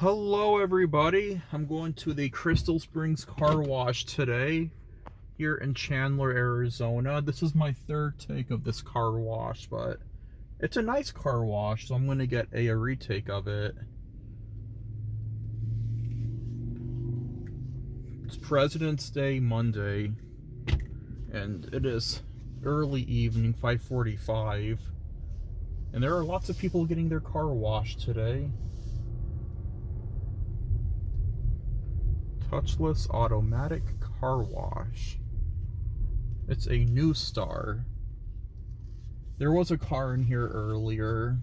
Hello everybody, I'm going to the Crystal Springs car wash today here in Chandler, Arizona. This is my third take of this car wash, but it's a nice car wash, so I'm going to get a retake of it. It's President's Day Monday, and it is early evening, 5:45, and there are lots of people getting their car washed today. Touchless automatic car wash. It's a NuStar. There was a car in here earlier.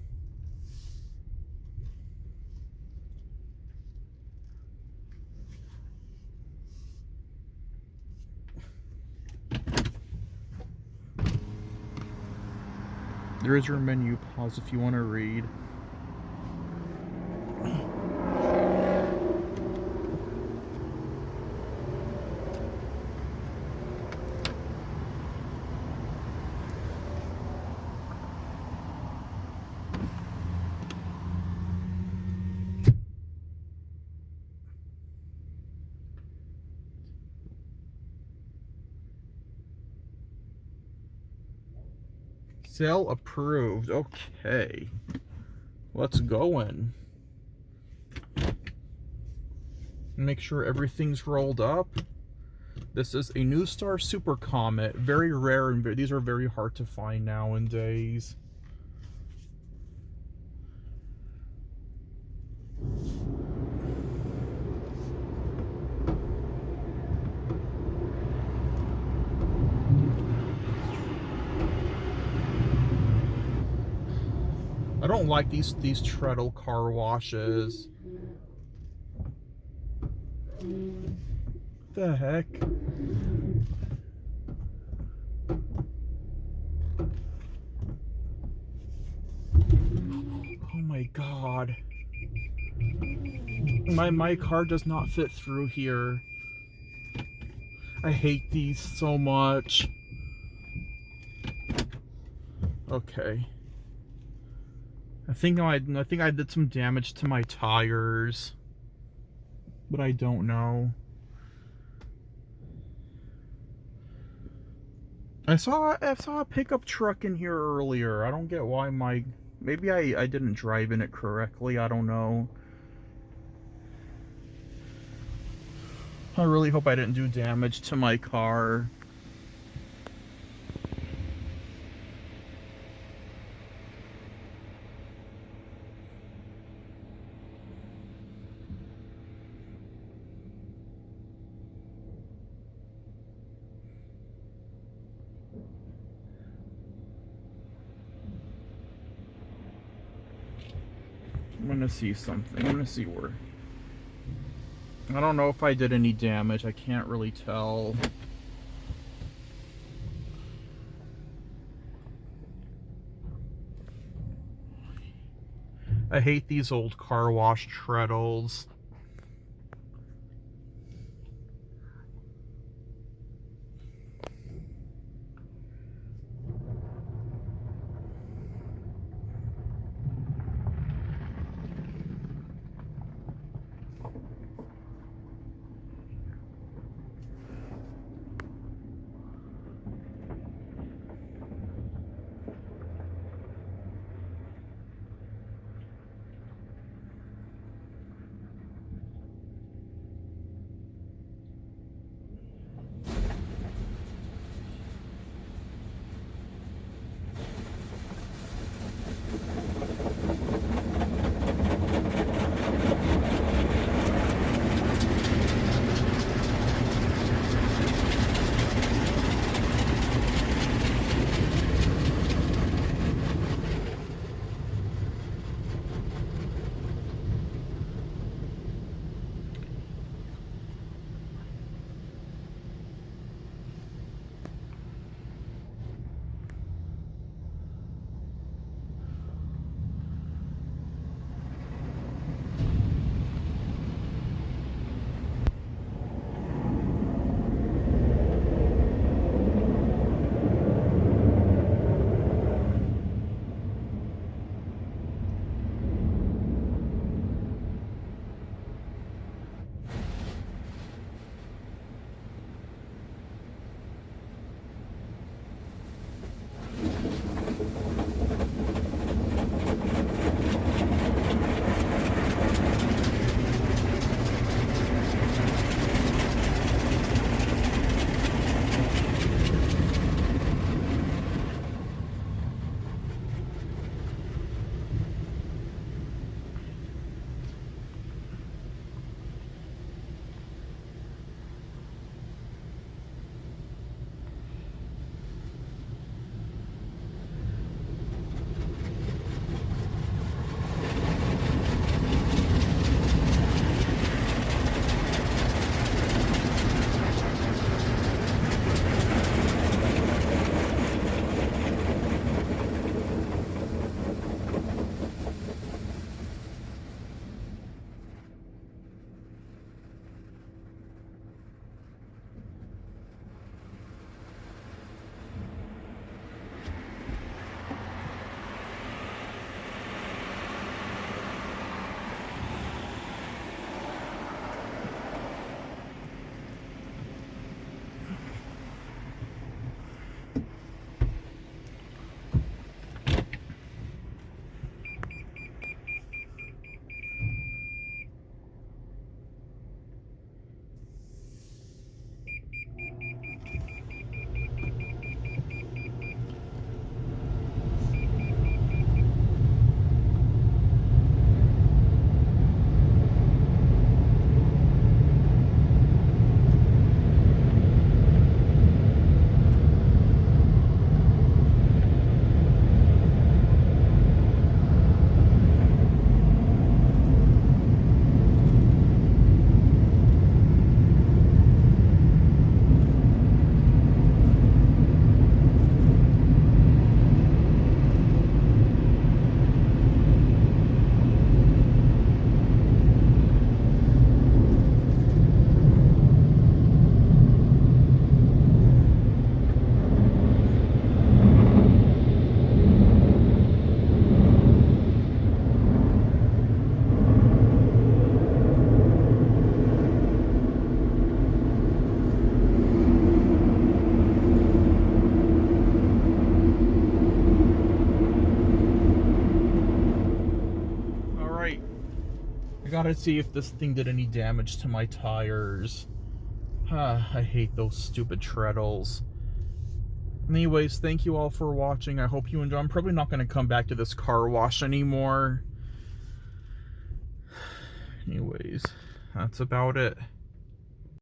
There is your menu. Pause if you want to read. Sale approved. Okay. Let's go in. Make sure everything's rolled up. This is a NuStar Super Comet. Very rare, and these are very hard to find nowadays. I don't like these treadle car washes. What the heck? Oh my god. My car does not fit through here. I hate these so much. Okay. I think I did some damage to my tires, but I don't know. I saw a pickup truck in here earlier. I don't get why maybe I didn't drive in it correctly. I don't know. I really hope I didn't do damage to my car. I'm gonna see something. I'm gonna see where. I don't know if I did any damage. I can't really tell. I hate these old car wash treadles. I gotta see if this thing did any damage to my tires. I hate those stupid treadles. Anyways, thank you all for watching. I hope you enjoy. I'm probably not going to come back to this car wash anymore. Anyways, that's about it.